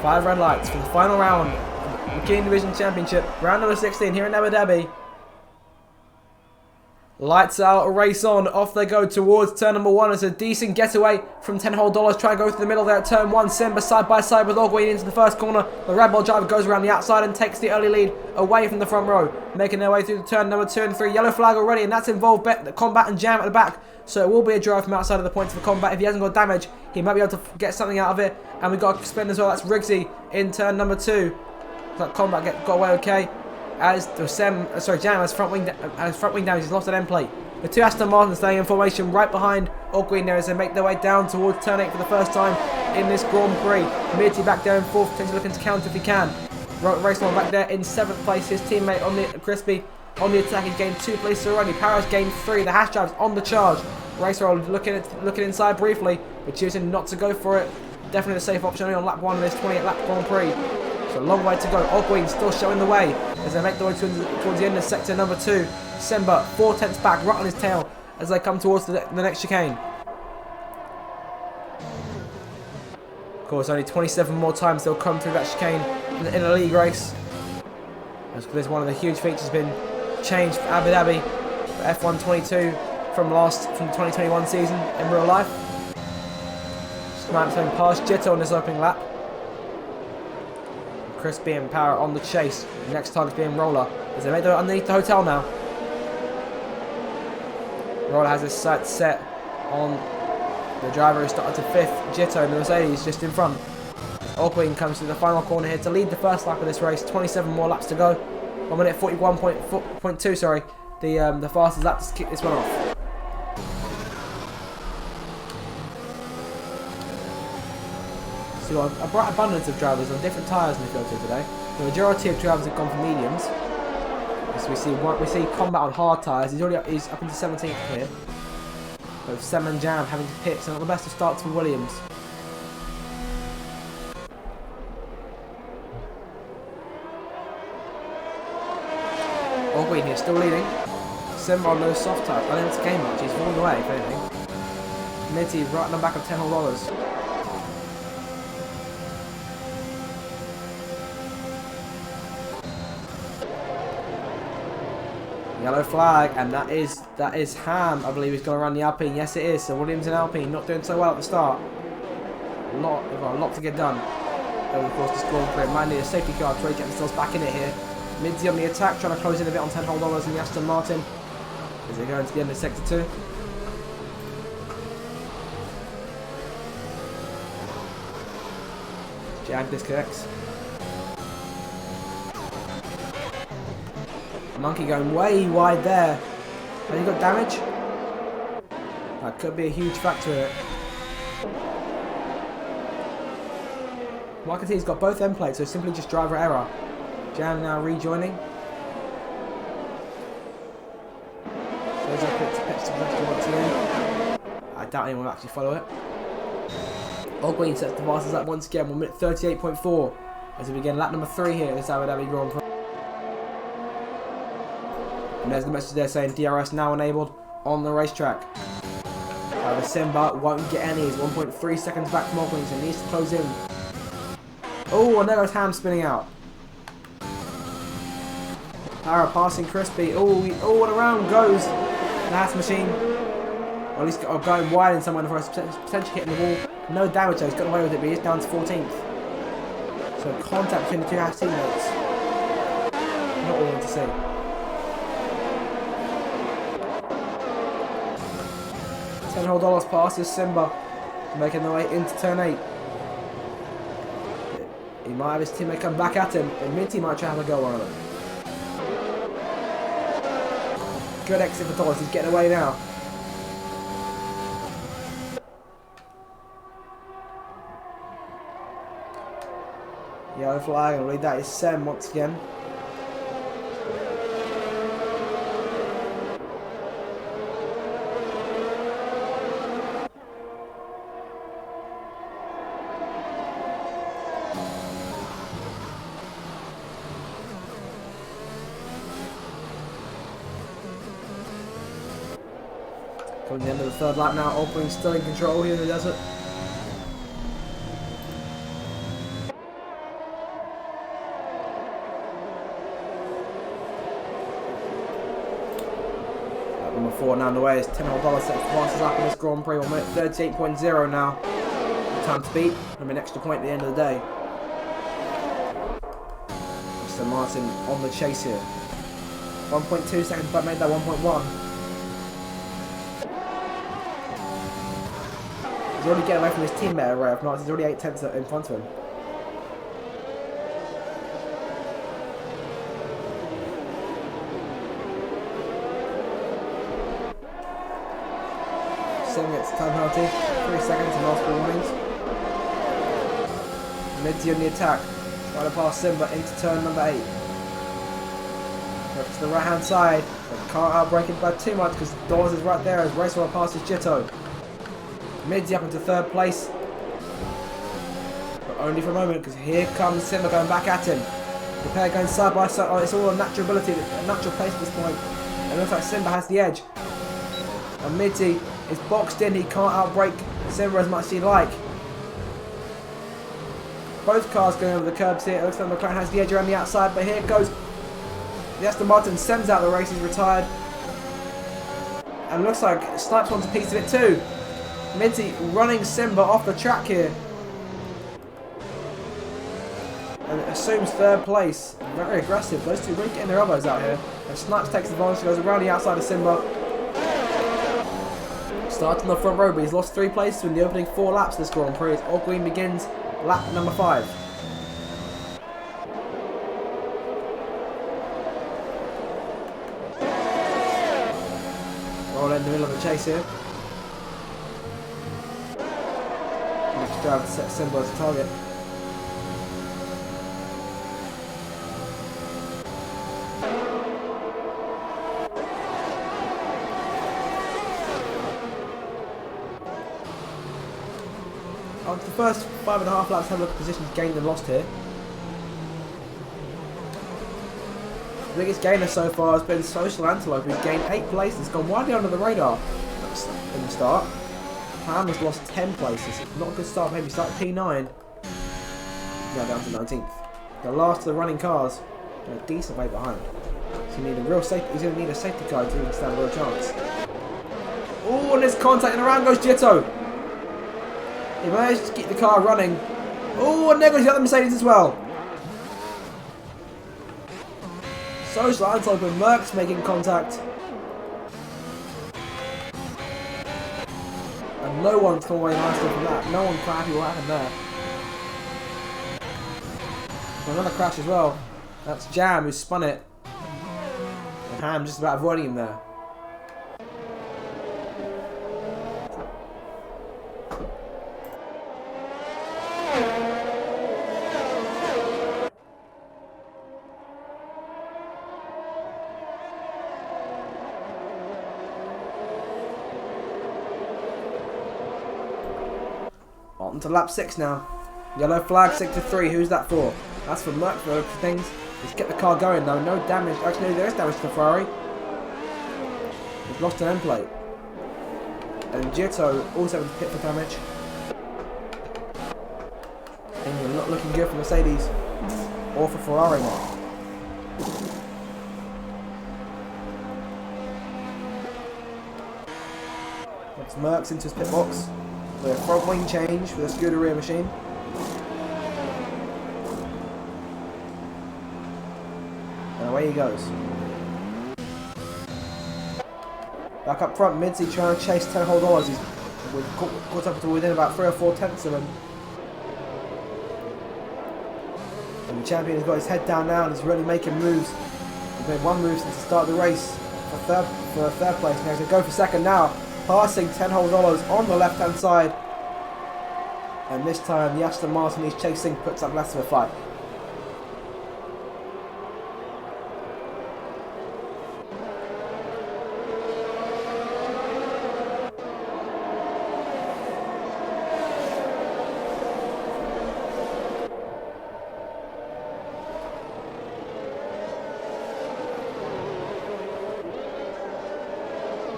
5 red lights for the final round of the Mckeon Division Championship, round number 16 here in Abu Dhabi. Lights out, race on, off they go towards turn number 1. It's a decent getaway from $10 hole. Try and go through the middle there at turn 1. Simba side by side with Ogwin into the first corner. The Red Bull driver goes around the outside and takes the early lead away from the front row. Making their way through the turn number 2 and 3. Yellow flag already, and that's involved Combat and Jam at the back. So it will be a drive from outside of the points for Combat. If he hasn't got damage, he might be able to get something out of it. And we've got a spin as well. That's Riggsy in turn number 2. So Combat got away okay. As Jam has front wing damage. He's lost an end plate. The 2 Aston Martins staying in formation right behind Ogwin there as they make their way down towards turn 8 for the first time in this Grand Prix. Mirti back there in 4th, potentially looking to counter if he can. Race on back there in 7th place. His teammate on the Crispy on the attack. He's gained 2 places already. Para's gained 3. The Hash Drive's on the charge. Racer looking inside briefly, but choosing not to go for it. Definitely the safe option only on lap 1 of this 28 lap Grand Prix. So a long way to go. Ogwin still showing the way as they make their way towards the end of sector number 2. Simba 4/10 back, right on his tail as they come towards the next chicane. Of course, only 27 more times they'll come through that chicane in a league race. As there's one of the huge features been changed for Abu Dhabi for F1 22 from the 2021 season in real life. Just past Jitto on this opening lap. Crispy and Power on the chase. The next target being Roller as they make their way underneath the hotel now. Roller has his sights set on the driver who started to 5th, Jitto, and the Mercedes just in front. Ogwin comes to the final corner here to lead the first lap of this race. 27 more laps to go. 1 minute 41.2, sorry. The fastest lap to kick this one off. So we've got a bright abundance of drivers on different tyres in the field here today. The majority of drivers have gone for mediums. So we see Combat on hard tyres. He's up into 17th here. Both Sem and Jam having to pit, so not the best of starts for Williams. Ogwin here still leading. Sem on those soft tyres, unable to gain much. He's falling away if anything. Mirti right on the back of $10. Yellow flag, and that is Ham. I believe he's going to run the Alpine. Yes, it is. So Williams and Alpine not doing so well at the start. They've got a lot to get done. Over the course of this Grand Prix. Might need a safety car to get themselves back in it here. Midzi on the attack, trying to close in a bit on $10 in the Aston Martin as they go into the end of sector 2. Jag disconnects. Monkey going way wide there. Have you got damage? That could be a huge factor in it. Well, I can see he's got both end plates, so simply just driver error. Jam now rejoining. There's a pitch to once again. I doubt anyone will actually follow it. Ogwin sets the fastest lap once again, 1 minute 38.4 as we begin lap number 3 here at this Abu Dhabi Grand Prix. And there's the message there saying DRS now enabled on the racetrack. However, Simba won't get any. He's 1.3 seconds back from Ogwin, so he needs to close in. Oh, and there goes Ham spinning out. Para passing Crispy. Oh, and around goes the Haas machine. Or at least going wide in someone for us, potentially hitting the wall. No damage though, he's got away with it, but he's down to 14th. So contact between the 2 Haas teammates. Not all to see. $10 passes Simba, making their way into turn 8. He might have his teammate come back at him, and Minty might try to have a go on him. Good exit for Dollars, he's getting away now. Yellow flag, and read that is Sem once again. Coming to the end of the 3rd lap now, Ogwin still in control here in the desert. number 4 now in the way. It's $10 sets the fastest lap in this Grand Prix. We're at 38.0 now. Time to beat. I mean, extra point at the end of the day. Aston Martin on the chase here. 1.2 seconds, but made that 1.1. He's already getting away from his teammate, right? If not, he's already 8 tenths in front of him. Sim gets time penalty, 3 seconds and multiple warnings. Midzy on the attack, trying to pass Simba into turn number 8. Up to the right hand side, but can't outbrake it by too much because Dawes is right there as Racewell passes Jitto. Midzy up into 3rd place, but only for a moment because here comes Simba going back at him. The pair going side by side. Oh, it's all a natural ability, a natural pace at this point. It looks like Simba has the edge. And Midzy is boxed in, he can't outbrake Simba as much as he'd like. Both cars going over the curbs here. It looks like McLaren has the edge around the outside, but here goes the Aston Martin. Sends out the race, he's retired. And looks like Snipes wants a piece of it too. Midzy running Simba off the track here. And assumes 3rd place. Very aggressive. Those two really getting their elbows out here. And Snipes takes the advantage, goes around the outside of Simba. Starts on the front row, but he's lost 3 places in the opening 4 laps of this Grand Prix. All green begins lap number 5. Roll in the middle of the chase here. Next driver to set Simba as a target. After the first 5.5 laps, have a look at positions gained and lost here. The biggest gainer so far has been Social Antelope, who's gained 8 places, gone widely under the radar in the start. Ham has lost 10 places. Not a good start, maybe start P9. Now down to 19th. The last of the running cars are a decent way behind. So you need a real safety. He's going to need a safety car to even stand a real chance. Oh, and there's contact, and around goes Jitto. He managed to keep the car running. Oh, and there goes the other Mercedes as well. Social Antelope and Merckx making contact. And no one's come away nicely from that. No one quite happy what happened there. Another crash as well. That's Jam who spun it. And Ham just about avoiding him there. On to lap 6 now. Yellow flag, 6 to 3. Who's that for? That's for Merckx for things. Let's get the car going though. No damage. Actually, no, there is damage to the Ferrari. He's lost an end plate. And Jitto also in the pit for damage. Things are not looking good for Mercedes or for Ferrari now. That's Merckx into his pit box. With a front wing change for the Scuderia machine. And away he goes. Back up front, Midzy trying to chase $10. He's caught up to within about 3 or 4 tenths of him. And the champion has got his head down now and he's really making moves. He's made 1 move since the start of the race for third place. Now he's going to go for 2nd now. Passing $10 on the left hand side. And this time the Aston Martin he's chasing puts up less of a fight.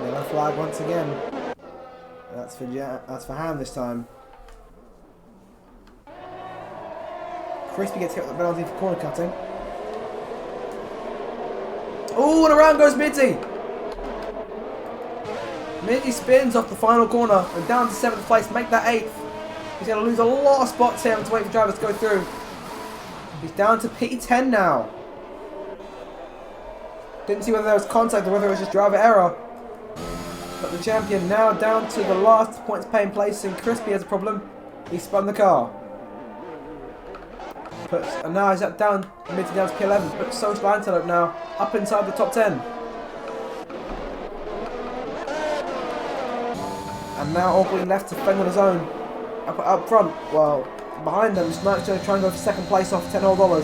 Yellow flag once again. That's for Ham this time. Crispy gets hit with the penalty for corner cutting. Oh, and around goes Midzy. Mitty spins off the final corner and down to 7th place, make that 8th. He's going to lose a lot of spots here and to wait for drivers to go through. He's down to P10 now. Didn't see whether there was contact or whether it was just driver error. But the champion now down to the last points paying place, and Crispy has a problem. He spun the car. And now he's down Mitty down to P11. Puts Social Antelope now up inside the top 10. And now Aubrey left to fend on his own. Up front, well, behind them, Snipes going to try and go for 2nd place off $10 whole.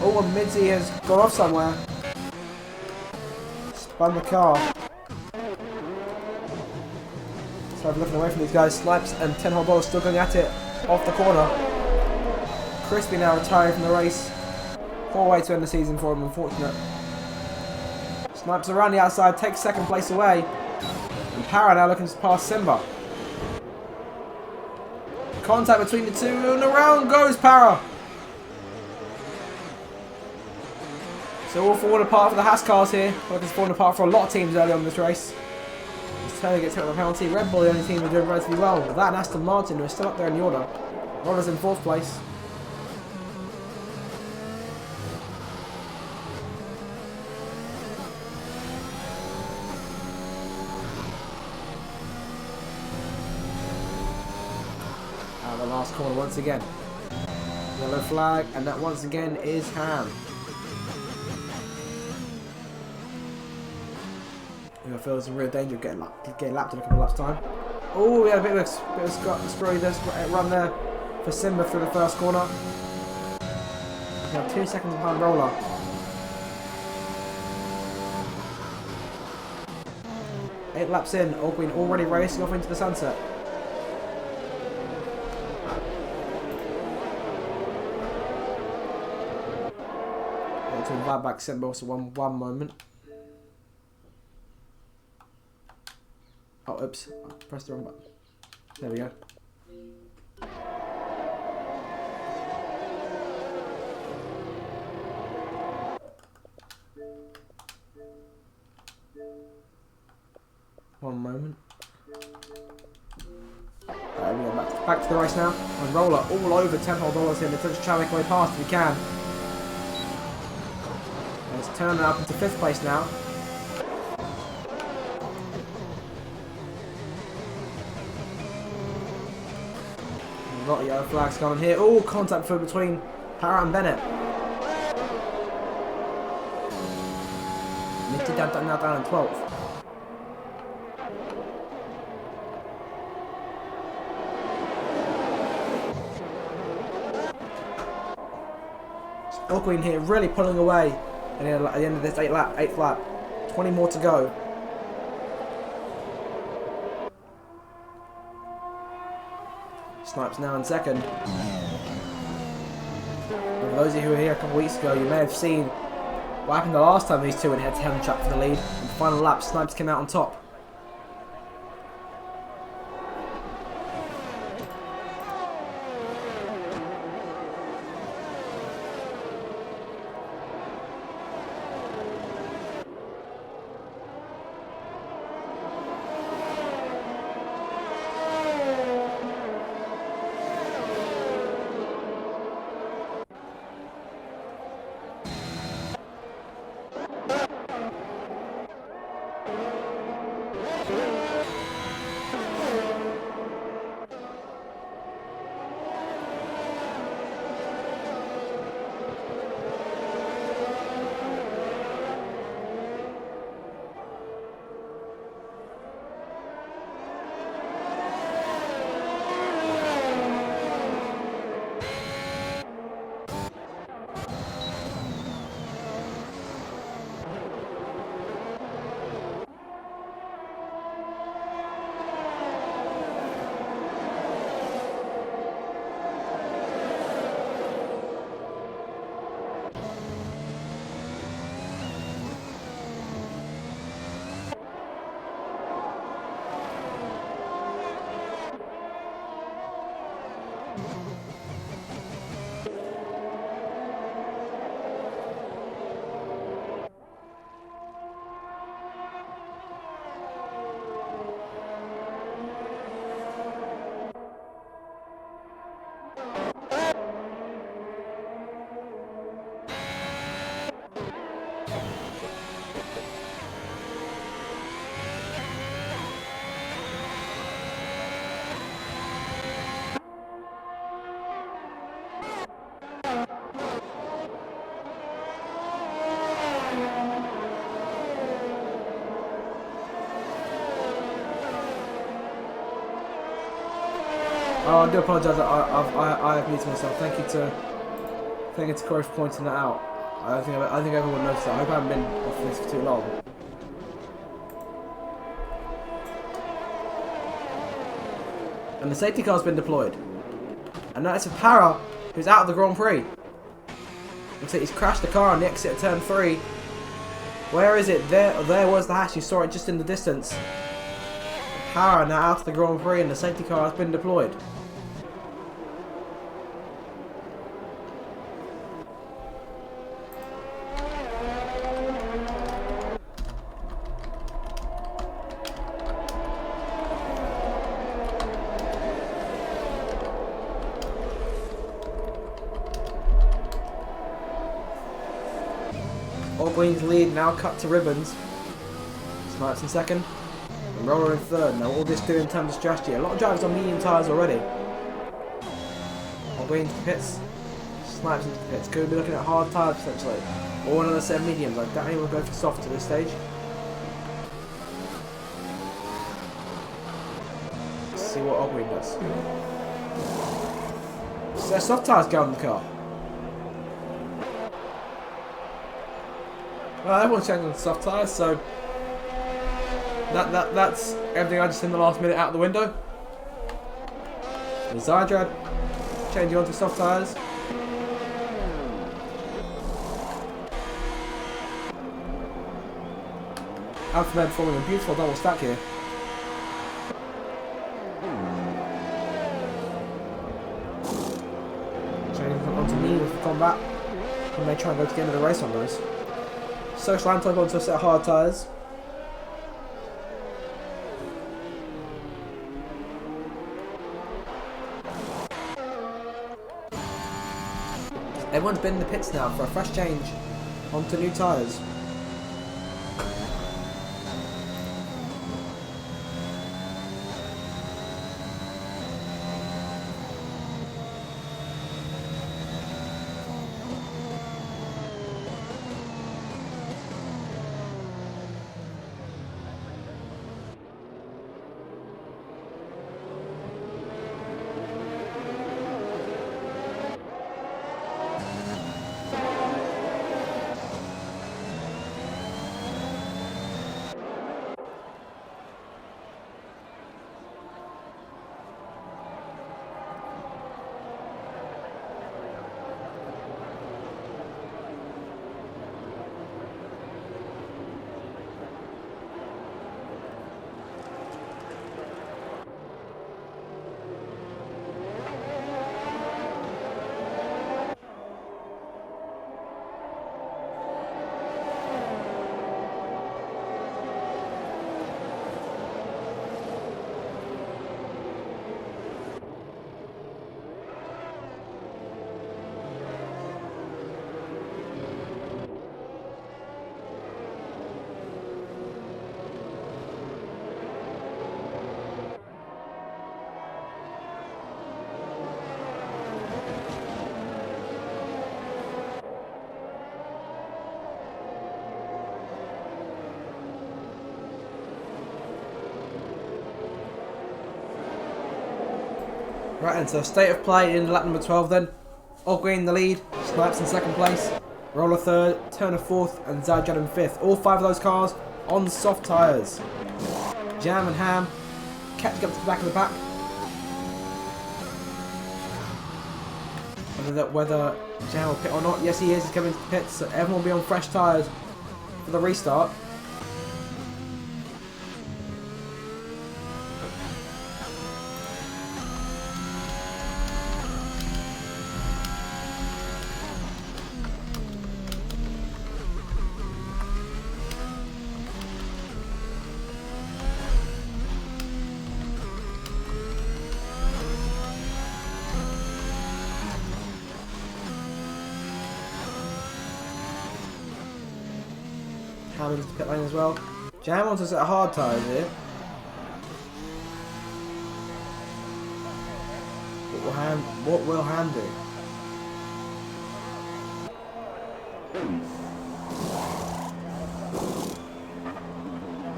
Oh, and Mitzi has gone off somewhere. Spun the car. So I'm looking away from these guys. Snipes and $10 whole still going at it off the corner. Crispy now retiring from the race. Poor way to end the season for him, unfortunate. Snipes around the outside, takes 2nd place away. And Para now looking to pass Simba. Contact between the two, and around goes Para. So all falling apart for the Haas cars here. Like it's falling apart for a lot of teams early on in this race. It's turning gets hit with a penalty. Red Bull, the only team who are doing relatively well. With that and Aston Martin, who are still up there in the order. Roller's in 4th place. The last corner once again. Yellow flag, and that once again is Ham. I feel there's a real danger of getting lapped in a couple of laps' time. Oh, we had a bit of a screwy run there for Simba through the 1st corner. We have 2 seconds behind Roller. Eight laps in, Alcuin already racing off into the sunset. To invite back Simba also one moment. Oh, oops. I pressed the wrong button. There we go. One moment. Right, we go back to the race now. And Roller all over $10 here. They're just trying to make way past if we can. It's turning up into 5th place now. We've got yellow flags going here. Oh, contact for between Para and Bennett. Mitty now down in 12th. Alcuin here really pulling away. And at the end of this 8th lap, 20 more to go. Snipes now in 2nd. For those of you who were here a couple of weeks ago, you may have seen what happened the last time these two went head-to-head and track for the lead. In the final lap, Snipes came out on top. Oh, I do apologise. I have muted myself. Thank you to Corey for pointing that out. I think everyone noticed that. I hope I haven't been off this for too long. And the safety car's been deployed. And that's a Para who's out of the Grand Prix. Looks like he's crashed the car on the exit of turn 3. Where is it? There was the hash. You saw it just in the distance. Para now out of the Grand Prix and the safety car has been deployed. All Green's lead now cut to ribbons. Snipes in second. And Roller in third. Now all this doing in terms of strategy. A lot of drivers on medium tyres already. All Green to the pits. Snipes into the pits. Could be looking at hard tyres potentially. Or another set of mediums. I doubt anyone will go for soft at this stage. Let's see what Ogween does. So their soft tyres go on the car. Well, everyone's changing to soft tyres, so that's everything I just seen the last minute out the window. And Zydrad changing onto soft tyres. Alphabet forming a beautiful double stack here. Changing onto medium for combat. And they try and go to the end of the race on those. Social Antog onto a set of hard tyres. Everyone's been in the pits now for a fresh change onto new tyres. Right, and so state of play in lap number 12 then. Ogween in the lead, Snipes in second place, Roller third, Turner fourth, and Zydrad in fifth. All 5 of those cars on soft tyres. Jam and Ham catching up to the back of the pack. Whether Jam will pit or not, yes he is, he's coming to the pits, so everyone will be on fresh tyres for the restart. Ham into the pit lane as well. Jam wants us at hard tyres here. What will Ham do?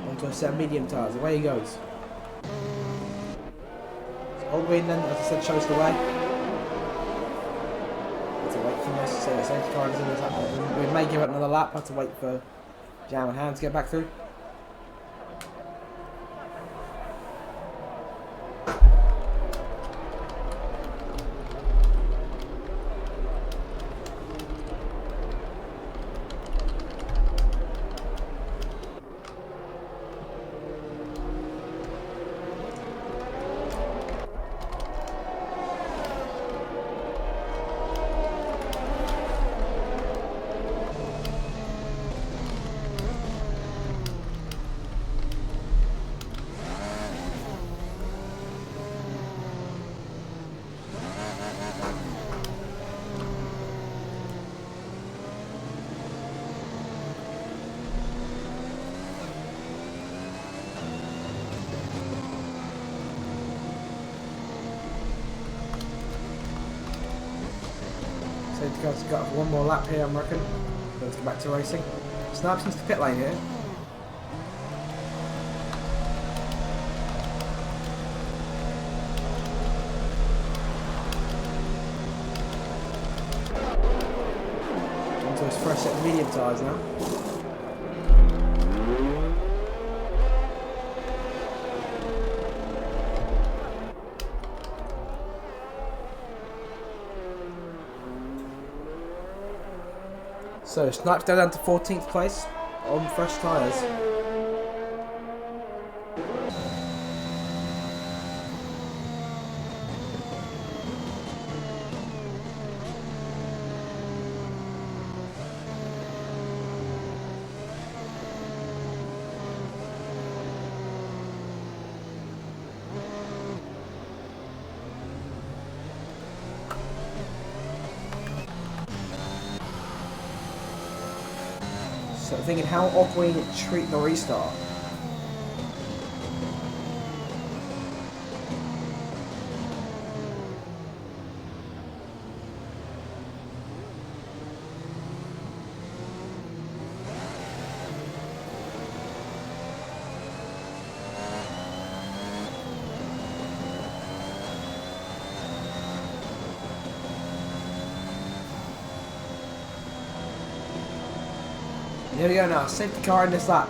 Onto a set of medium tyres. Away he goes. So Old Green then, as I said, shows the way. Have to wait for this. So the safety car is in this lap. We may give it another lap. Have to wait for Jam and Ham to get back through. Safety car's got one more lap here, I reckon. Let's go back to racing. Snipes into the pit lane here. Onto his fresh set of medium tyres now. So Snipes down to 14th place on fresh tyres. So I'm thinking how Ogween treat the restart. Here we go now, safety car in this lap.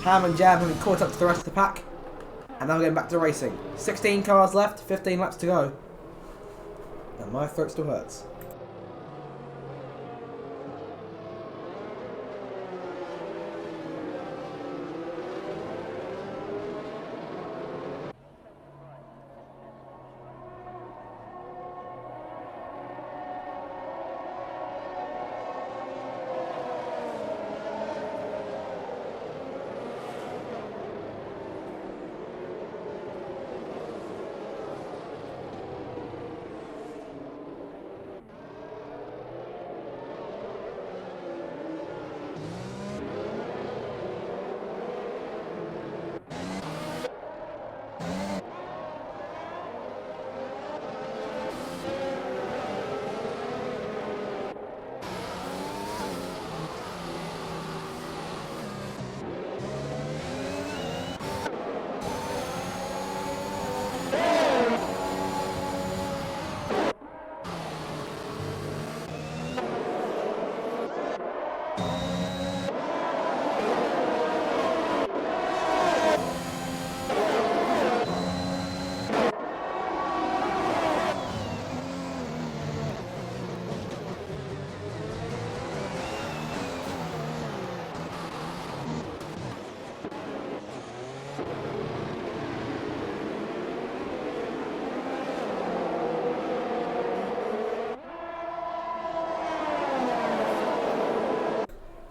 Ham and Jam have been caught up to the rest of the pack. And now we're getting back to racing. 16 cars left, 15 laps to go. And my throat still hurts.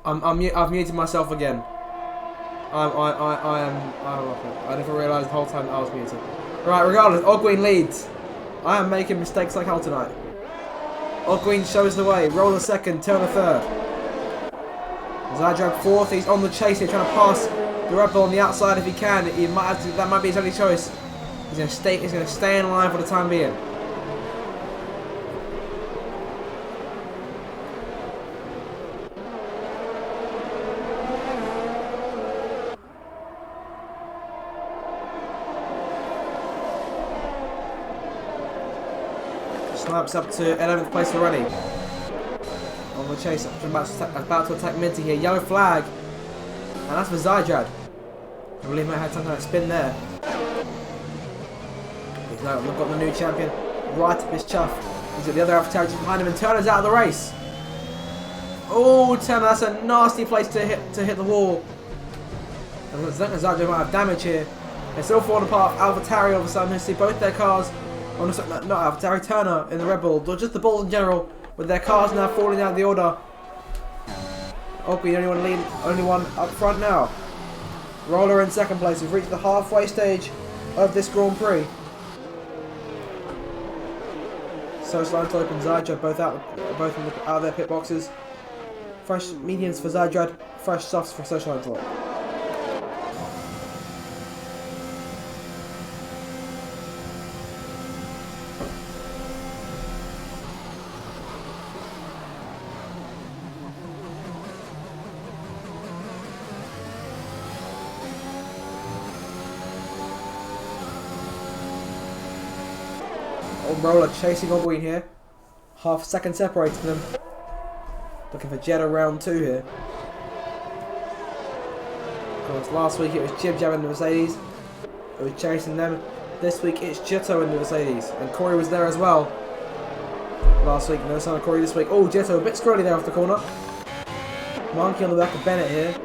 I've muted myself again. I never realised the whole time I was muted. Right, regardless, Ogween leads. I am making mistakes like hell tonight. Ogween shows the way. Roll a second, turn a third. Zajdreb fourth. He's on the chase here, trying to pass the Red Bull on the outside if he can. He might have to, that might be his only choice. He's going to stay in line for the time being. Snipes up to 11th place already. On the chase, about to attack Minty here. Yellow flag. And that's for Zajdreb. I believe he might have some kind of spin there. We've got the new champion right up his chuff. He's got the other AlphaTauri behind him, and Turner's out of the race. Oh, Turner, that's a nasty place to hit the wall. And Zajdreb might have damage here. They're still falling apart. AlphaTauri all of a sudden, you see both their cars. Oh, no, not AlphaTauri, Turner in the Red Bull, or just the Bulls in general, with their cars now falling out of the order. Oakley, the only one up front now. Roller in second place. We've reached the halfway stage of this Grand Prix. Social Antelope and Zajdreb both out of their pit boxes. Fresh mediums for Zajdreb, fresh softs for Social Antelope. Roller chasing on Green here. Half a second separating them. Looking for Jetta round 2 here. Of course, last week it was Jib Jab in the Mercedes. It was chasing them. This week it's Jitto in the Mercedes. And Corey was there as well. Last week, no sign of Corey this week. Oh, Jitto a bit scrolly there off the corner. Monkey on the back of Bennett here.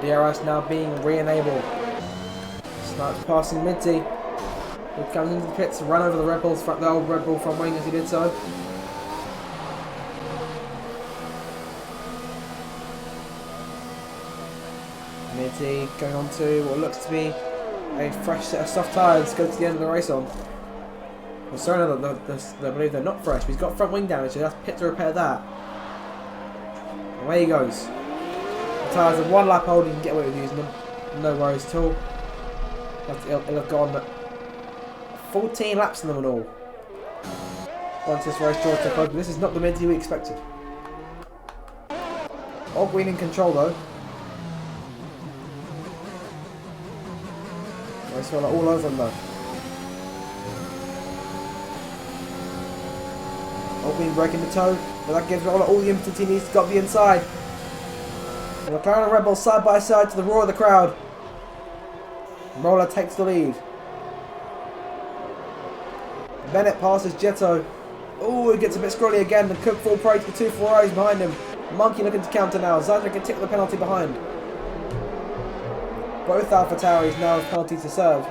DRS now being re-enabled. Snipes passing Minty. He comes into the pits to run over the Red Bulls, the old Red Bull front wing as he did so. Minty going on to what looks to be a fresh set of soft tyres to go to the end of the race on. Well, sorry, I believe they're not fresh, but he's got front wing damage, so he has to pit to repair that. Away he goes. Tyres of 1 lap hold, you can get away with using them. No worries at all. It'll have gone 14 laps in them and all. Once this race draws to a close, this is not the Minty we expected. All green in control though. Race roller all over them though. All green breaking the toe, but that gives Roller all the impetus he needs to go up the inside. And McLaren and Red Bull side by side to the roar of the crowd. Roller takes the lead. Bennett passes Jetto. Oh, he gets a bit scrolly again. The Cook fall prey to the 2 Ferraris behind him. Monkey looking to counter now. Zajdreb can tick the penalty behind. Both AlphaTauris now have penalties to serve.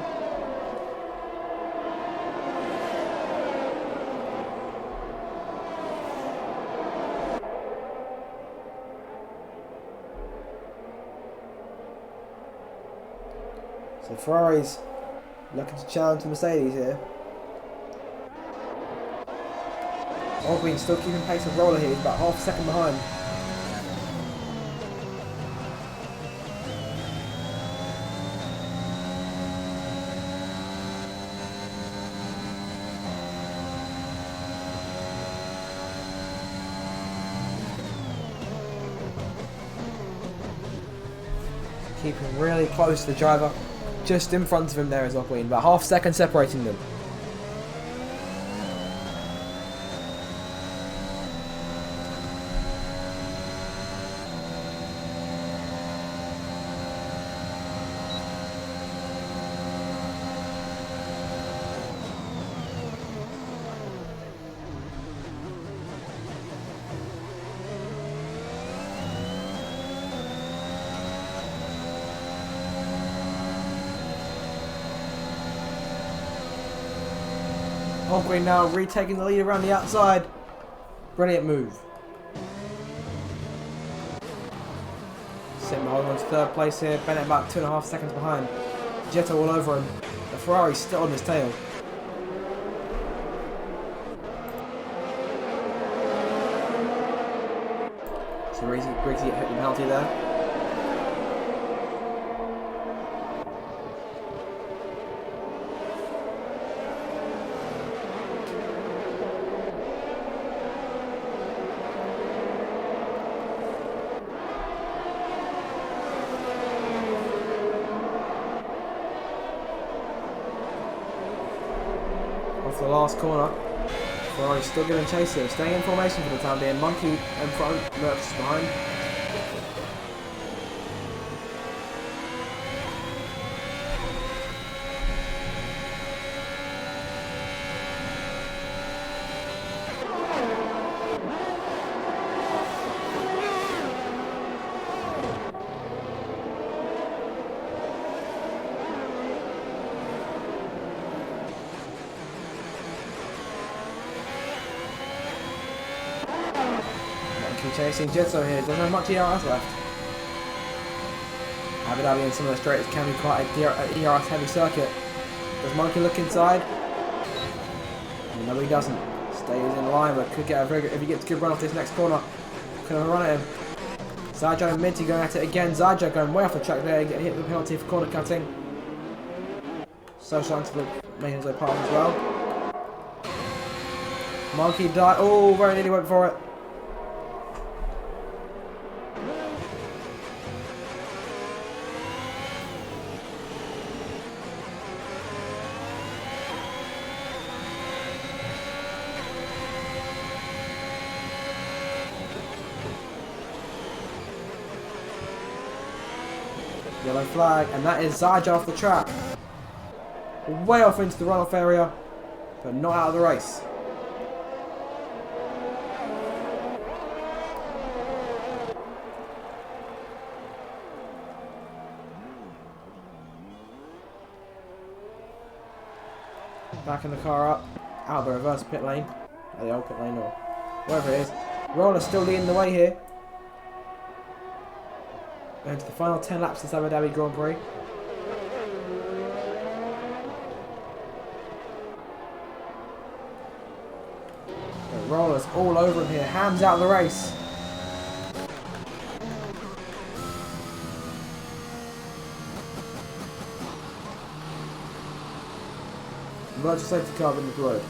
So Ferrari's looking to challenge the Mercedes here. Green still keeping pace with Roller here, he's about half a second behind. Keeping really close to the driver. Just in front of him there is Green, about half a second separating them. Green now retaking the lead around the outside. Brilliant move. Simba holding on to third place here. Bennett about 2.5 seconds behind. Jetta all over him. The Ferrari's still on his tail. So Briggsy hit the penalty there. Off the last corner. Ferrari's still giving chase here. Staying in formation for the time being. Monkey in front, Merckx behind. Chasing Jitso here, doesn't have much ERS left. Abu Dhabi in some of the straights can be quite an ERS heavy circuit. Does Monkey look inside? No, he doesn't. Stays in line, but could get a very good, if he gets a good run off this next corner. Could have a run at him. Zajo and Minty going at it again. Zajo going way off the track there, getting hit with a penalty for corner cutting. Social to making his way part as well. Monkey died. Oh, very nearly went for it. Yellow flag, and that is Zaja off the track. Way off into the runoff area, but not out of the race. Backing the car up, out of the reverse pit lane, the old pit lane or wherever it is. Roller's still leading the way here. Going to the final 10 laps of this Abu Dhabi Grand Prix. The Roller's all over him here, hands out of the race. Emergency safety car been deployed.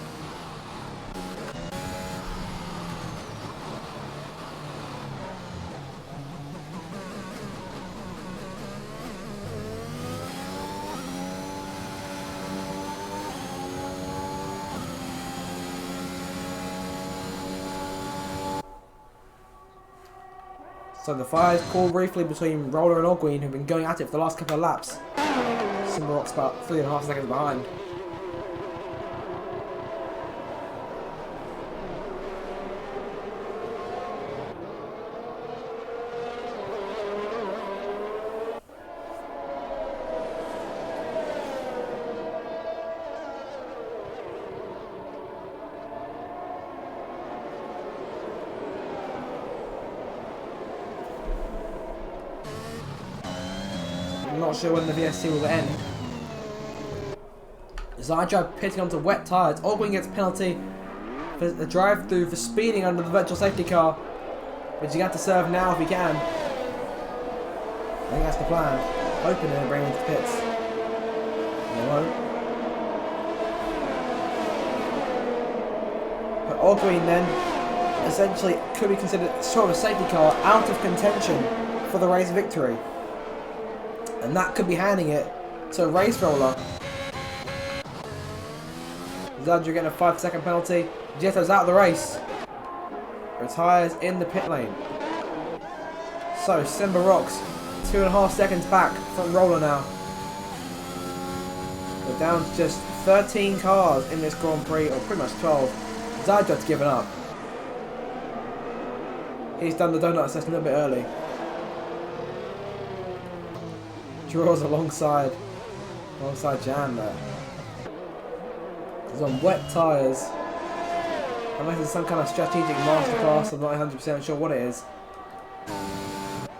So the fire is called briefly between Roller and Ogween, who've been going at it for the last couple of laps. Simba about 3.5 seconds behind. I'm not sure when the VSC will end. Zaja pitting onto wet tyres. Ogween gets penalty for the drive through for speeding under the virtual safety car, which you have to serve now if he can. I think that's the plan. Open it and bring him into the pits. They won't. But Ogween then essentially could be considered sort of a safety car out of contention for the race victory. And that could be handing it to a race roller. Zaja getting a 5-second penalty. Jetto's out of the race. Retires in the pit lane. So Simba rocks 2.5 seconds back from roller now. We're down to just 13 cars in this Grand Prix, or pretty much 12. Zaja's given up. He's done the donut assist a little bit early. Draws alongside Jan there. He's on wet tyres. Unless it's some kind of strategic masterclass, I'm not 100% sure what it is.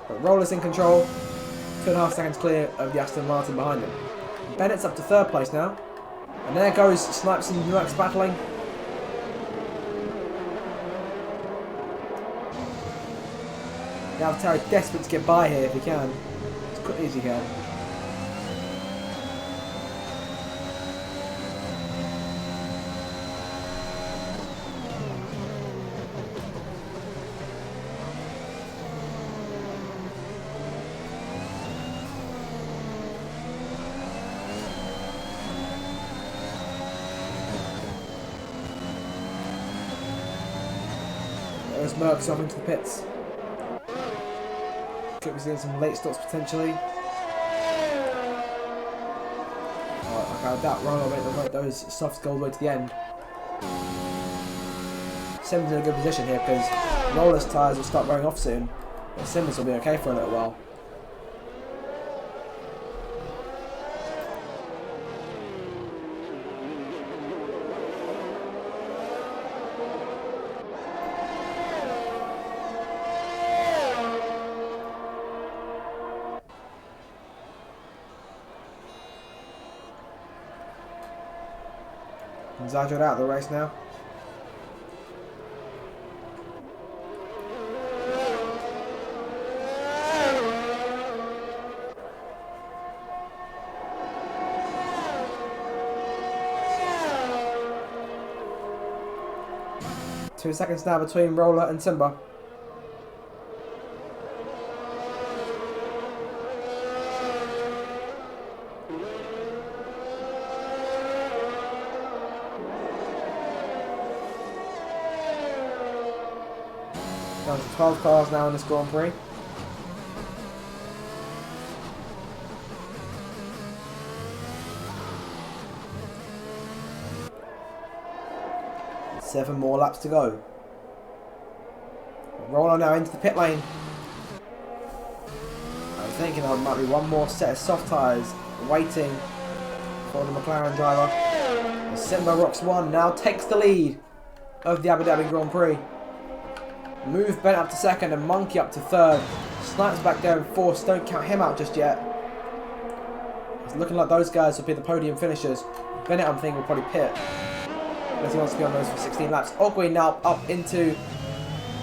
But Roller's in control. 2.5 seconds clear of the Aston Martin behind him. Bennett's up to 3rd place now. And there goes Snipes and Merckx battling. Now Terry desperate to get by here if he can. As quickly as he can. There's Merckx off into the pits. Could be seeing some late stops potentially. I doubt Ronald will make those softs go all the way to the end. Simmons in a good position here because Roller's tyres will start wearing off soon. But Simmons will be okay for a little while. Zajod out of the race now. Two seconds now between Roller and Simba. Down to 12 cars now in this Grand Prix. Seven more laps to go. Roller now into the pit lane. I'm thinking there might be one more set of soft tyres waiting for the McLaren driver. And Simba rocks one, now takes the lead of the Abu Dhabi Grand Prix. Move Bennett up to 2nd and Monkey up to 3rd. Snipes back there in 4th, don't count him out just yet. It's looking like those guys will be the podium finishers. Bennett, I'm thinking, will probably pit, unless he wants to be on those for 16 laps. Ogwe now up into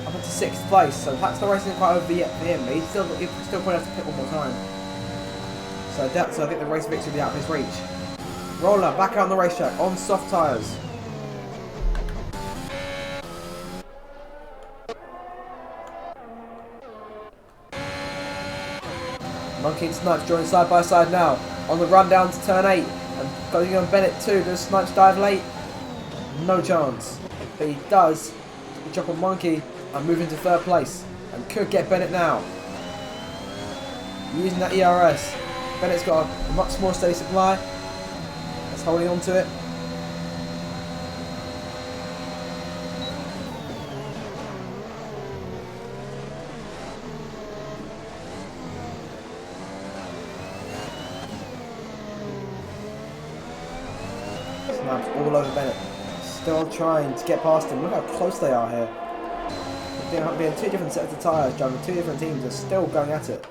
6th place, so perhaps the race isn't quite over yet for him, but he's still probably has to pit one more time. So I think the race victory will be out of his reach. Roller back out on the racetrack on soft tyres. Monkey and Snipes join side by side now on the run down to turn 8 and going on Bennett too. Does Snipes dive late? No chance, but he does drop on Monkey and move into 3rd place and could get Bennett now. Using that ERS, Bennett's got a much more steady supply. That's holding on to it. All over Bennett. Still trying to get past him. Look how close they are here. Being 2 different sets of tyres, driving 2 different teams are still going at it.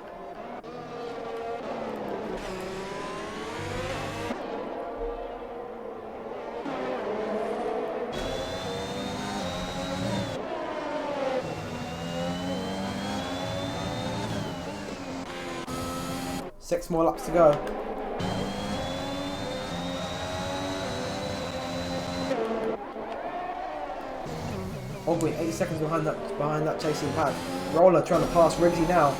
Six more laps to go. Ogwe 8 seconds behind that chasing pack. Roller trying to pass Riggsy now.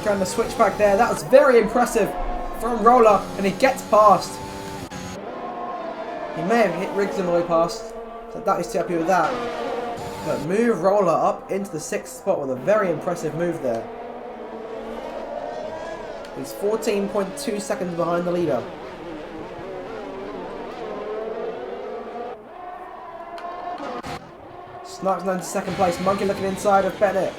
Trying to switch back there. That was very impressive from Roller, and he gets past. He may have hit Riggs on the way past, so that is too happy with that. But move Roller up into the 6th spot with a very impressive move there. He's 14.2 seconds behind the leader. Snipes down to 2nd place. Monkey looking inside of Bennett.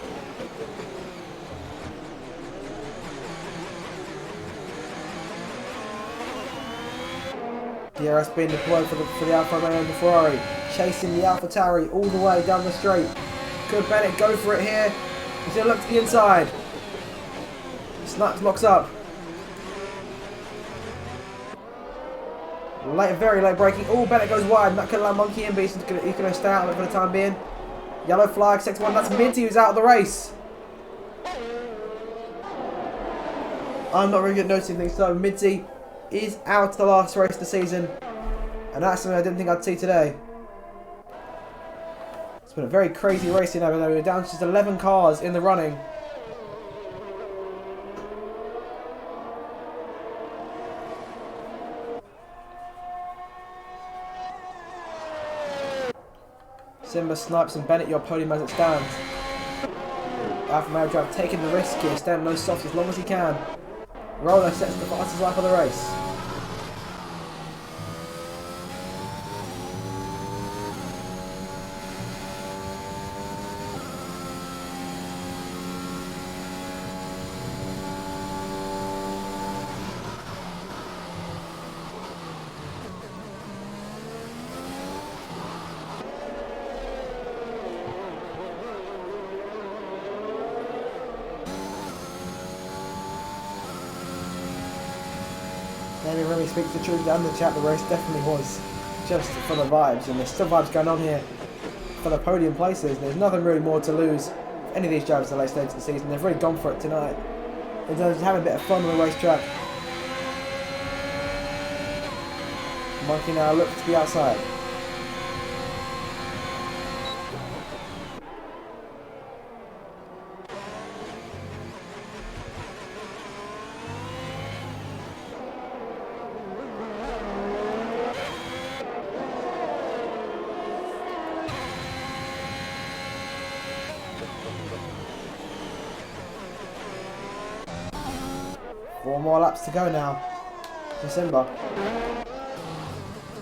DRS being deployed for the Alfa Romeo and the Ferrari. Chasing the Alfa Tauri all the way down the straight. Could Bennett go for it here? He's going to look to the inside. Snipes locks up. Very late braking. Oh, Bennett goes wide. That could allow Mckeon in, but he's going to stay out of it for the time being. Yellow flag, sector 1. That's Minty who's out of the race. I'm not really good at noticing things, so Minty is out of the last race of the season. And that's something I didn't think I'd see today. It's been a very crazy race in Abu Dhabi. We're down to just 11 cars in the running. Simba, Snipes and Bennett, your podium as it stands. Alfa Romeo driver taking the risk here, staying no soft as long as he can. Roller sets the fastest lap of the race. Maybe Remy speaks the truth down in the chat. The race definitely was just for the vibes, and there's still vibes going on here for the podium places. There's nothing really more to lose for any of these drivers at the late stage of the season. They've really gone for it tonight. They're just having a bit of fun on the racetrack. Mckeon now looks to be outside. Four more laps to go now for Simba.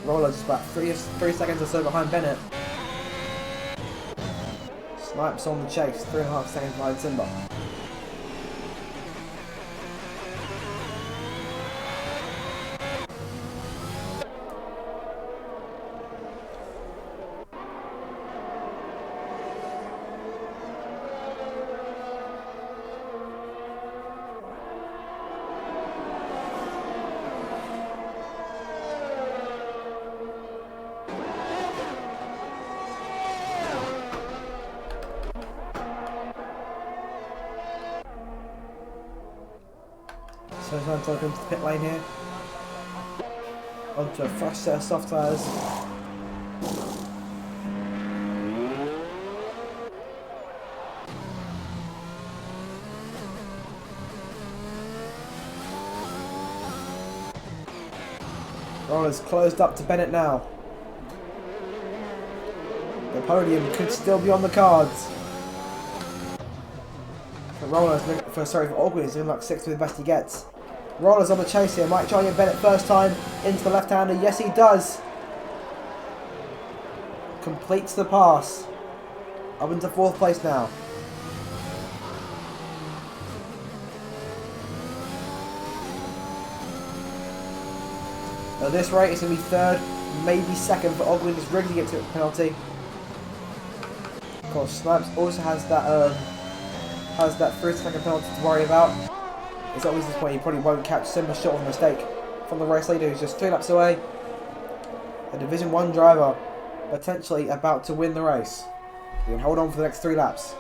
Roller's just about 3 seconds or so behind Bennett. Snipes on the chase, 3.5 seconds behind Simba. So he's going to take him to the pit lane here. Onto a fresh set of soft tyres. Roller's closed up to Bennett now. The podium could still be on the cards. For Ogwen is looking like 6th with the best he gets. Roller's on the chase here. Might try and get Bennett first time into the left-hander. Yes, he does. Completes the pass. Up into 4th place now. At this rate, it's going to be 3rd, maybe 2nd for Ogwen. Just really get to a penalty. Of course, Snipes also has that 3-second penalty to worry about. It's obvious at this point he probably won't catch Simba short of a mistake from the race leader who's just 3 laps away. A Division 1 driver potentially about to win the race. He can hold on for the next 3 laps.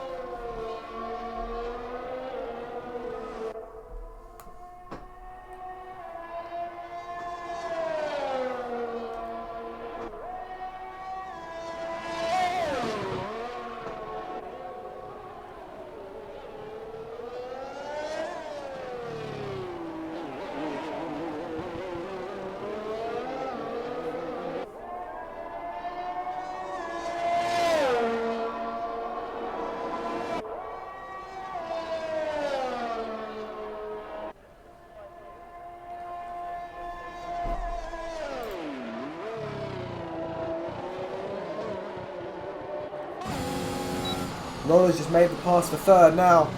Roller's just made the pass for 3rd now.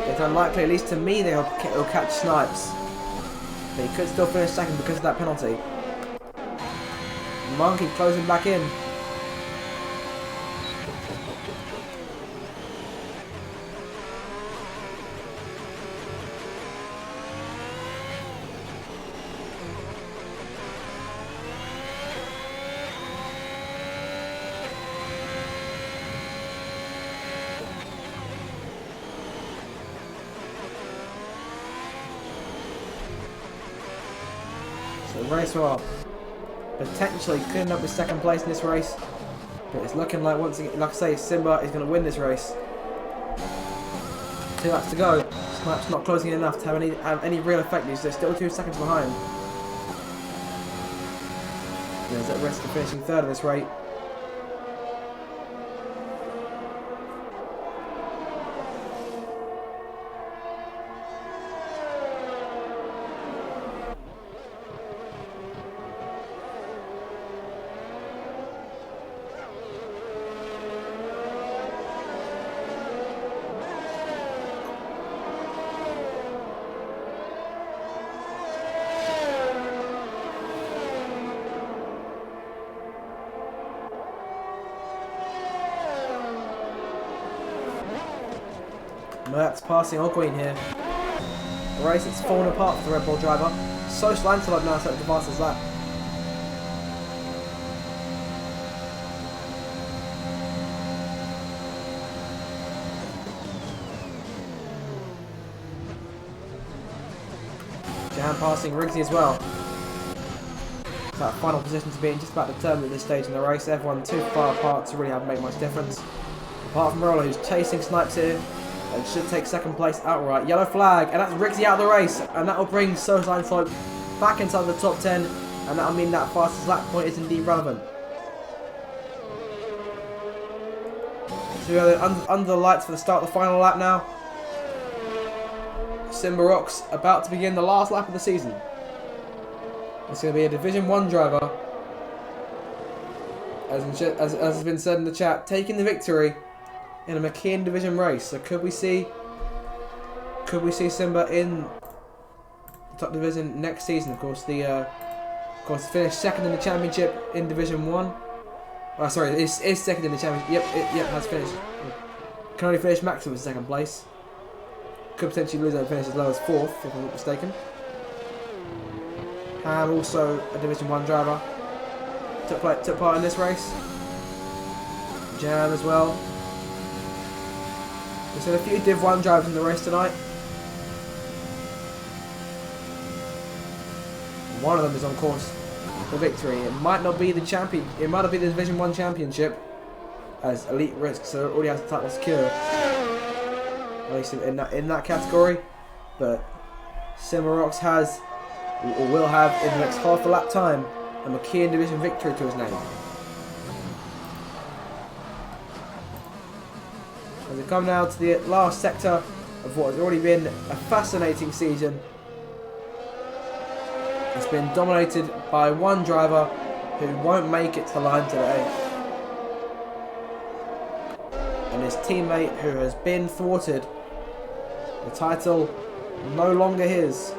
It's unlikely, at least to me, they'll catch Snipes. But he could still finish second because of that penalty. Monkey closing back in. So race well. Potentially cleaning up with second place in this race, but it's looking like once again, like I say, Simba is going to win this race. 2 laps to go. Snipes not closing enough to have any real effect. They're still 2 seconds behind. There's at risk of finishing third at this rate. Merck's passing Ogween here. The race is falling apart for the Red Bull driver. Social Antelope now set the fastest lap. Jam passing Riggsy as well. That final position to be in just about determined at this stage in the race. Everyone too far apart to really have made much difference. Apart from Roller, who's chasing Snipes here. And should take second place outright. Yellow flag, and that's Riggsy out of the race. And that will bring Social Antelope back inside the top 10. And that will mean that fastest lap point is indeed relevant. So we are under the lights for the start of the final lap now. Simba Rocks about to begin the last lap of the season. It's going to be a Division 1 driver, as has been said in the chat, taking the victory in a Mckeon division race. So could we see Simba in the top division next season? Of course, finished second in the championship in Division 1. Oh, sorry, is second in the championship. Yep, has finished. Can only finish maximum second place. Could potentially lose and finish as low as 4th, if I'm not mistaken. Ham, also a Division 1 driver, took part in this race. Jam as well. We've seen a few Div 1 drivers in the race tonight. One of them is on course for victory. It might not be the champion. It might not be the Division 1 championship, as Elite Risk so already has the title secure. At least in that category. But Simba Rocks has, or will have in the next half a lap time, a Mckeon division victory to his name. As we come now to the last sector of what has already been a fascinating season. It's been dominated by one driver who won't make it to the line today. And his teammate who has been thwarted. The title no longer his.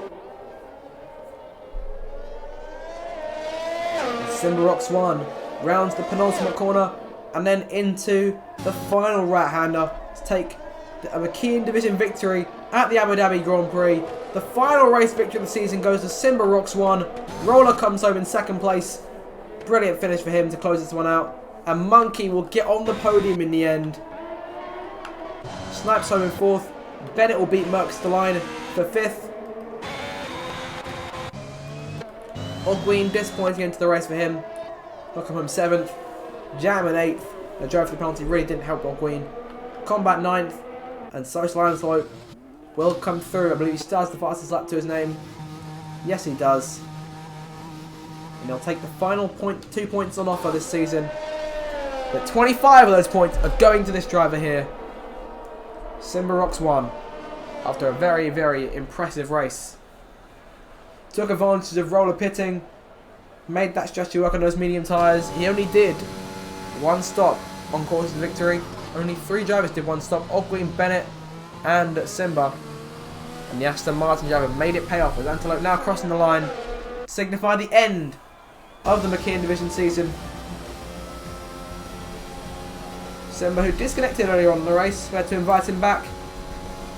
Simba Rocks 1 rounds the penultimate corner and then into the final right-hander to take a Mckeon division victory at the Abu Dhabi Grand Prix. The final race victory of the season goes to Simba Rocks 1. Roller comes home in second place. Brilliant finish for him to close this one out. And Monkey will get on the podium in the end. Snipes home in 4th. Bennett will beat Merckx to the line for 5th. Ogween disappointing into the race for him. Looking home 7th. Jam in 8th. The drive for the penalty really didn't help Ogween. Combat 9th. And Social Antelope will come through. I believe he starts the fastest lap to his name. Yes, he does. And he'll take the final 2 points on offer this season. But 25 of those points are going to this driver here. Simba Rocks 1. After a very, very impressive race. Took advantage of roller pitting. Made that strategy work on those medium tyres. He only did one stop on course to victory. Only 3 drivers did one stop. Ogween, Bennett and Simba. And the Aston Martin driver made it pay off, with Antelope now crossing the line, signify the end of the Mckeon division season. Simba, who disconnected earlier on in the race, we had to invite him back.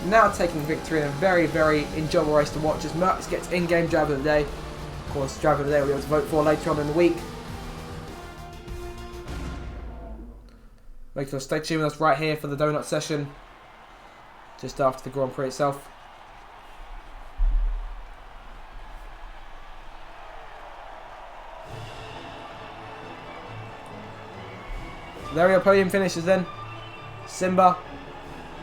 Now taking victory in a very, very enjoyable race to watch as Merckx gets in-game driver of the day. Of course, driver of the day we'll be able to vote for later on in the week. Make sure to stay tuned with us right here for the donut session, just after the Grand Prix itself. There are your podium finishes then. Simba,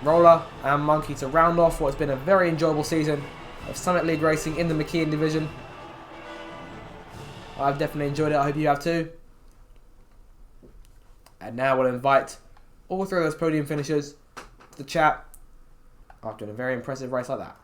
Roller and Monkey to round off what has been a very enjoyable season of Summit League racing in the Mckeon division. I've definitely enjoyed it, I hope you have too. And now we'll invite all three of those podium finishers to the chat after a very impressive race like that.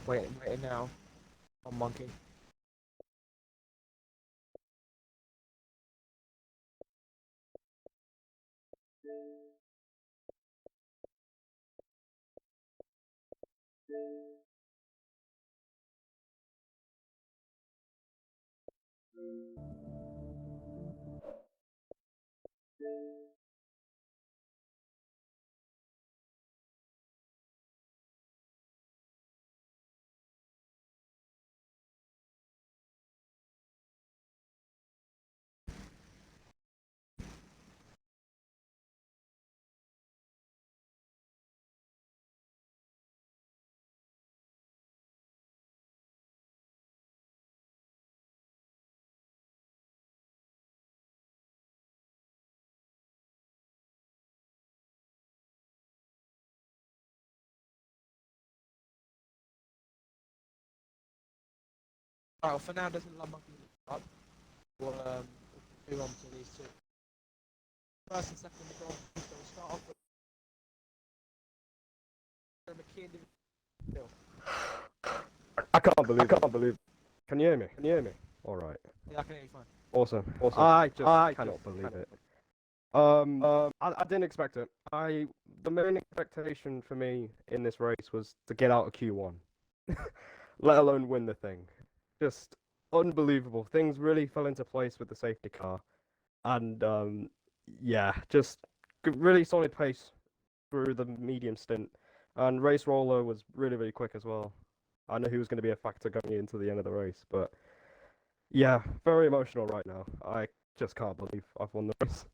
Waiting now on Monkey. Well, for now, doesn't love Monkey up. We'll move on to these two. First and second in the Grand Prix, so we'll start off with Mckeon division. I can't believe. Can you hear me? All right. Yeah, I can hear you fine. Awesome. I cannot believe it. I didn't expect it. The main expectation for me in this race was to get out of Q1, let alone win the thing. Just unbelievable. Things really fell into place with the safety car, and yeah, just really solid pace through the medium stint. And race roller was really quick as well. I know he was going to be a factor going into the end of the race, but yeah, very emotional right now. I just can't believe I've won the race.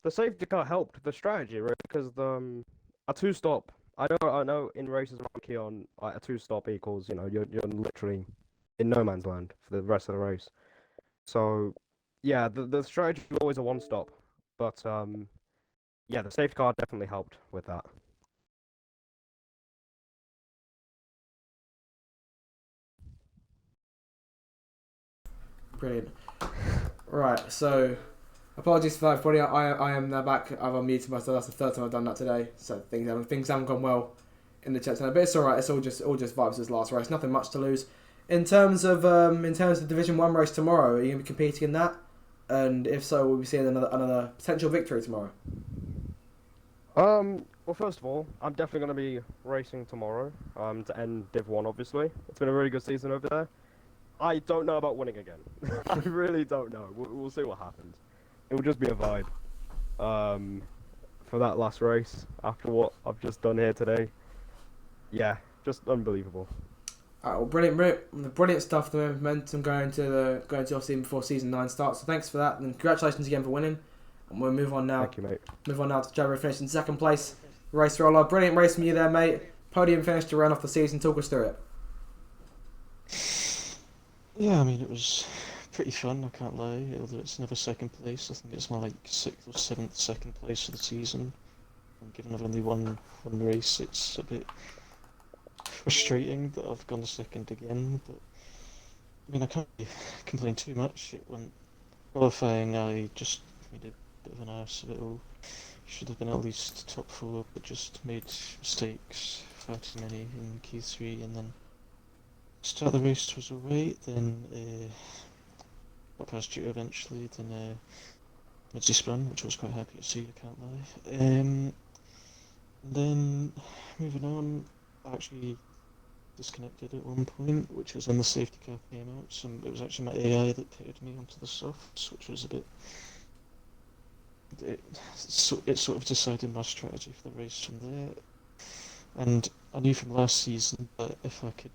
The safety car helped the strategy, right? Because a two-stop. I know. In races like Mckeon, like a two-stop equals, you're literally in no man's land for the rest of the race. So, yeah, the strategy was always a one-stop, but yeah, the safety car definitely helped with that. Brilliant. Right, so apologies for that, everybody. I am now back. I've unmuted myself. That's the third time I've done that today. So things haven't gone well in the chat tonight, but it's all right. It's all just vibes this last race. Nothing much to lose. In terms of Division 1 race tomorrow, are you going to be competing in that? And if so, will we see another potential victory tomorrow? Well, first of all, I'm definitely going to be racing tomorrow, to end Div 1, obviously. It's been a really good season over there. I don't know about winning again. I really don't know. We'll see what happens. It will just be a vibe. For that last race, after what I've just done here today. Yeah, just unbelievable. Alright, well, brilliant stuff. The momentum going to your team before season 9 starts. So thanks for that, and congratulations again for winning. And we'll move on now. Thank you, mate. Move on now to Jabber, finishing second place. Race roller, brilliant race from you there, mate. Podium finish to round off the season. Talk us through it. Yeah, I mean, it was pretty fun, I can't lie, although it's never second place. I think it's my, like, 6th or 7th second place of the season. And given I've only won one race, it's a bit frustrating that I've gone second again, but, I mean, I can't really complain too much. It went qualifying, I just made a bit of an arse of it all. Should have been at least top 4, but just made mistakes, far too many in Q3, and then start of the race was alright, then got past you eventually, then Mitzi spun, which I was quite happy to see, I can't lie. Then, moving on, I actually disconnected at one point, which was when the safety car came out, so it was actually my AI that pitted me onto the softs, which was a bit... It sort of decided my strategy for the race from there, and I knew from last season that if I could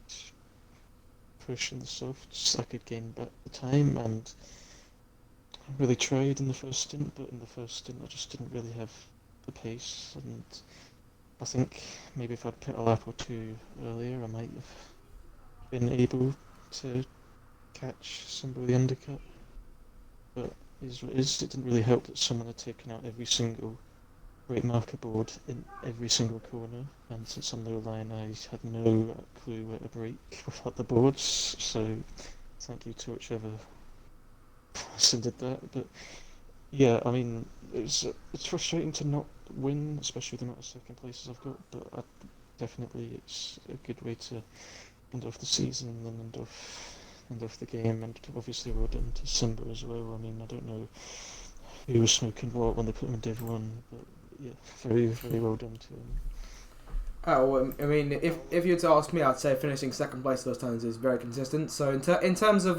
push in the softs, I could gain back the time, and I really tried in the first stint, but in the first stint I just didn't really have the pace, and I think maybe if I'd put a lap or two earlier, I might have been able to catch somebody undercut, but is what it is. It didn't really help that someone had taken out every single brake marker board in every single corner, and since I'm low line I had no clue where to brake without the boards, so thank you to whichever person did that. But yeah, I mean, it's frustrating to not win, especially with the amount of second places I've got, but definitely it's a good way to end off the season and then end off the game, and obviously well done to Simba as well. I mean, I don't know who was smoking what when they put him in Div 1, but yeah, very, very well done to him. Oh, well, I mean, if you were to ask me, I'd say finishing second place those times is very consistent. So in terms of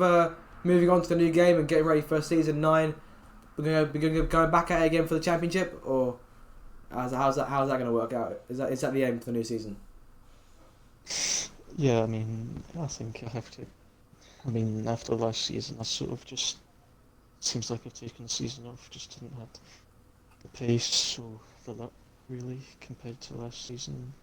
moving on to the new game and getting ready for season 9, we're going to go back at it again for the championship, or how's that going to work out? Is that the aim for the new season? Yeah, I mean, I think I have to. I mean, after last season, I sort of just seems like I've taken the season off. Just didn't have the pace or the luck really compared to last season.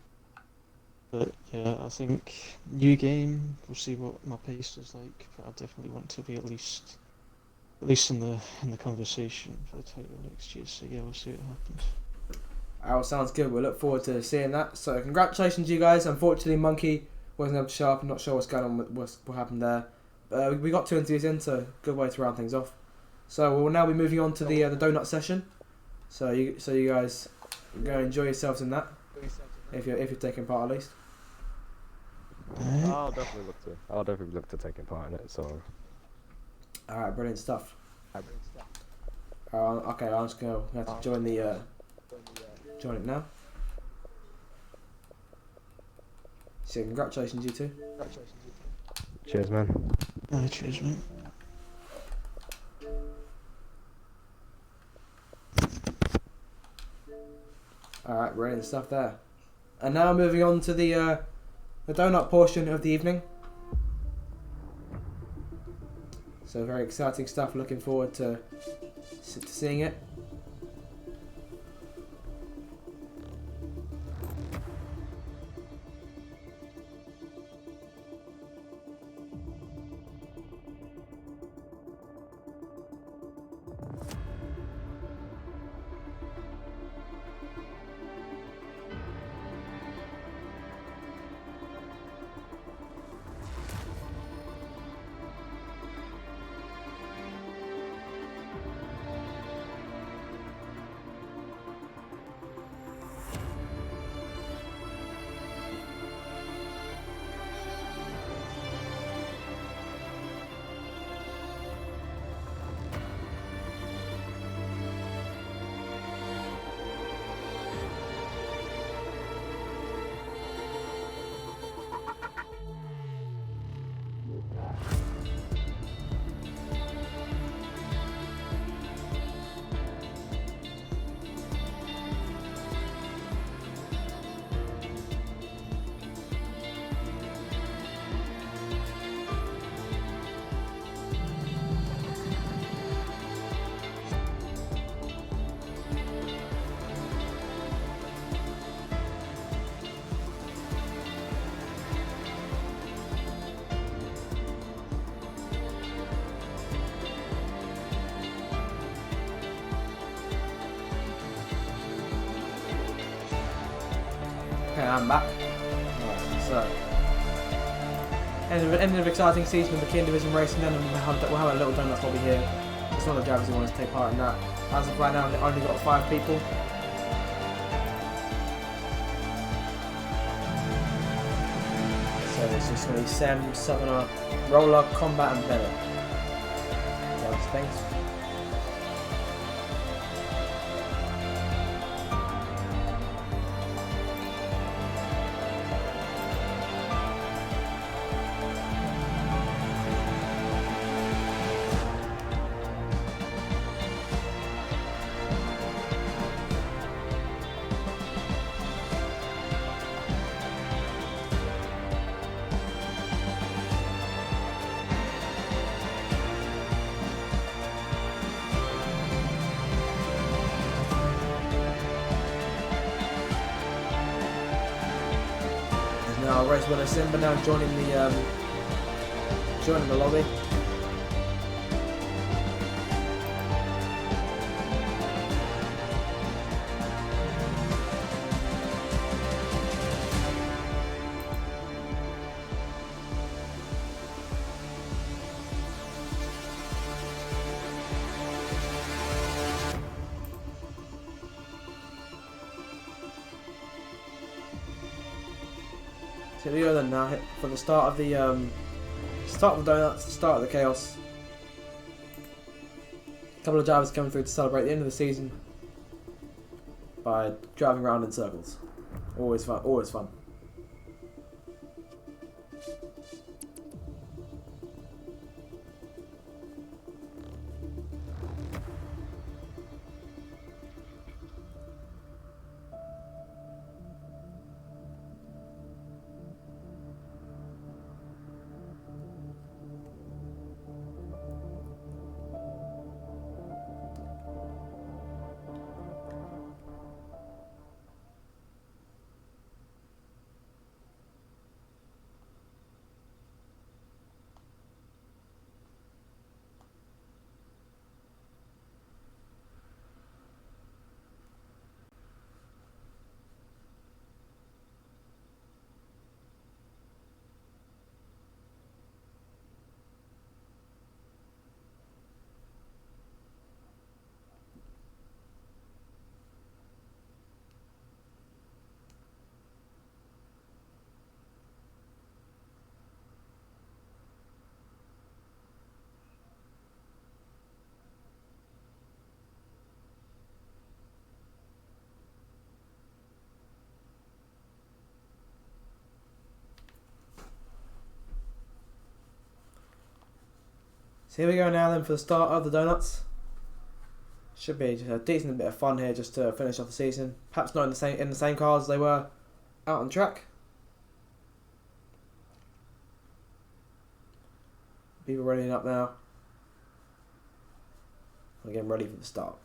But yeah, I think new game. We'll see what my pace is like. But I definitely want to be at least in the conversation for the title next year. So yeah, we'll see what happens. Oh, sounds good. We look forward to seeing that. So congratulations, you guys. Unfortunately, Monkey wasn't able to show up. I'm not sure what's going on with what happened there. We got 2 interviews in, so good way to round things off. So we'll now be moving on to the donut session. So you guys go enjoy yourselves in that, if you're taking part at least. I'll definitely look to taking part in it. So. All right, brilliant stuff. Okay, I'm just gonna have to join it now. So congratulations, you two. Cheers, man. Cheers, mate. Alright, brilliant stuff there. And now moving on to the donut portion of the evening. So very exciting stuff, looking forward to seeing it. I'm back. Right, so, end of exciting season of the Mckeon Division Racing, then we'll have a little donuts lobby here. It's one of the drivers who wants to take part in that. As of right now, they've only got 5 people. So it's just going to be Sam, Southerner, Roller, Combat, and Bennett. Those things. Now race winner Simba now joining the lobby. Here we go then now for the start of the donuts, start of the chaos. A couple of drivers coming through to celebrate the end of the season by driving around in circles. Always fun, always fun. So here we go now then for the start of the donuts. Should be just a decent bit of fun here just to finish off the season. Perhaps not in the same cars as they were out on track. People running up now. And getting ready for the start.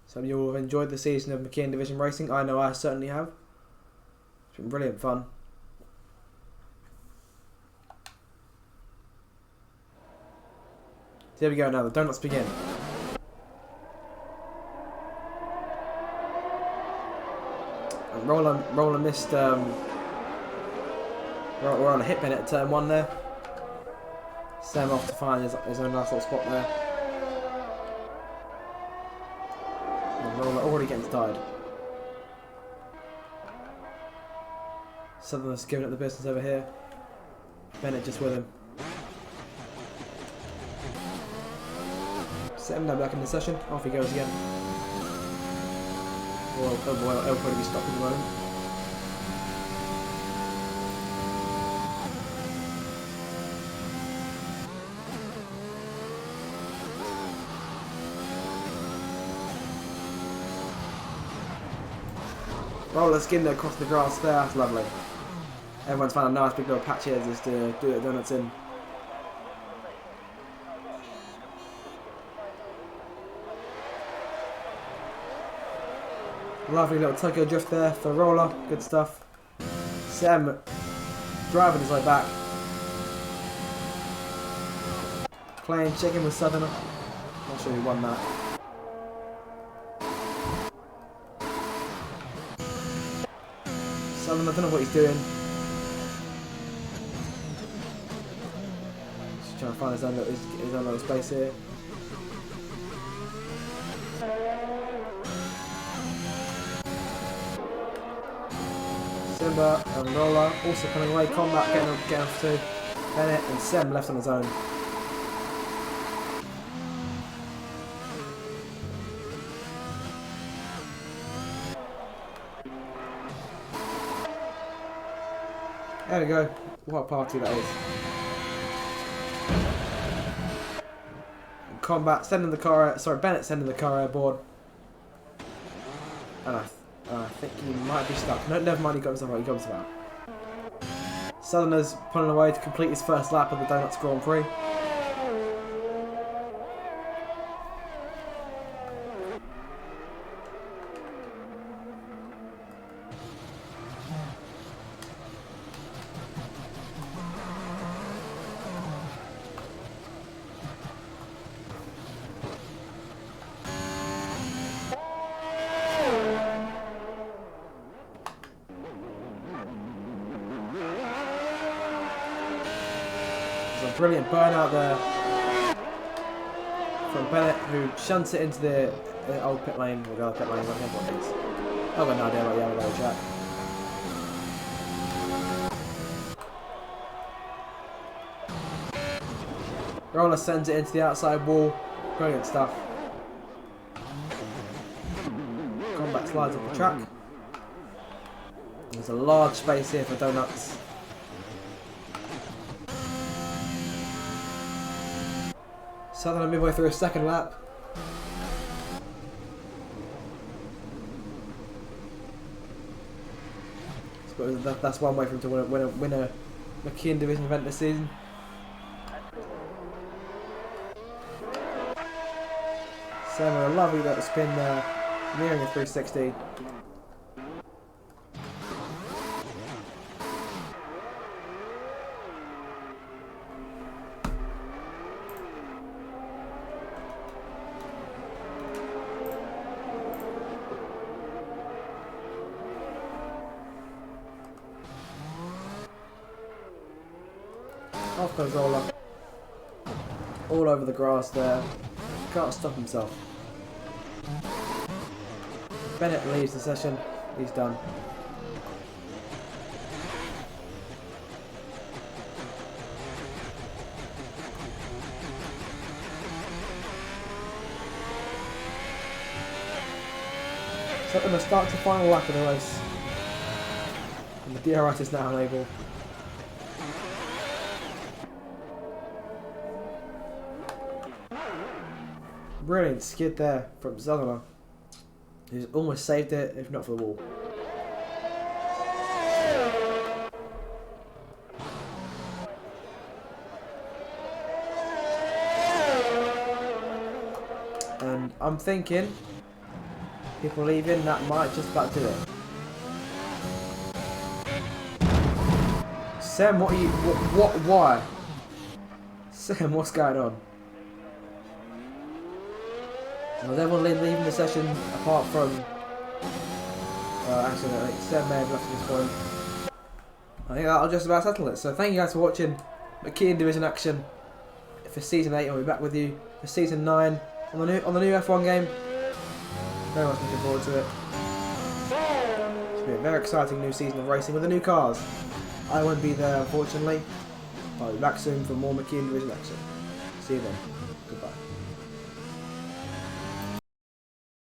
Some of you will have enjoyed the season of Mckeon Division Racing. I know I certainly have. It's been brilliant fun. So here we go now, the donuts begin. And Roller missed, we're on a hit pin at turn 1 there. Sam off to find his own nice little spot there. And Roller already getting started. Southerner's giving it the business over here. Bennett just with him. Set him down back in the session. Off he goes again. Well, oh boy, he'll probably be stopped in the moment. Roller skimmed across the grass there. That's lovely. Everyone's found a nice big little patch here just to do the donuts in. Lovely little Tokyo drift there for Roller. Good stuff. Sam driving his way back. Playing chicken with Southerner. Not sure who won that. Sullivan, I don't know what he's doing. Just trying to find his own little space here. Simba and Roller also coming away. Combat getting off too. Bennett and Sem left on his own. There we go. What a party that is. And Combat sending the car. Bennett sending the car airborne. And I think he might be stuck. No, never mind. He got himself out. He got himself out. Southerner's pulling away to complete his first lap of the Donuts Grand Prix. There's a brilliant burnout there from Bennett, who shunts it into the old pit lane, or the other pit lane, whatever it is. I've got no idea about the other track. Roller sends it into the outside wall. Brilliant stuff. Combat slides up the track. There's a large space here for Donuts. Southerner midway through a second lap. That's one way for him to win a Mckeon Division event this season. So a lovely little spin there, nearing a 360. Off goes Ola. All over the grass there. Can't stop himself. Bennett leaves the session. He's done. So we're going to start the final lap of the race. And the DRS is now unable. Brilliant skid there from Southerner, who's almost saved it, if not for the wall. And I'm thinking, people leaving, that might just about do it. Sam, what are you, why? Sam, what's going on? Well, everyone leaving the session apart from actually I think Sam may have left at this point. I think that'll just about settle it. So thank you guys for watching Mckeon Division action for season 8. I'll be back with you for season 9 on the new F1 game. Very much looking forward to it. It's been a very exciting new season of racing with the new cars. I won't be there unfortunately, but I'll be back soon for more Mckeon Division action. See you then. Goodbye.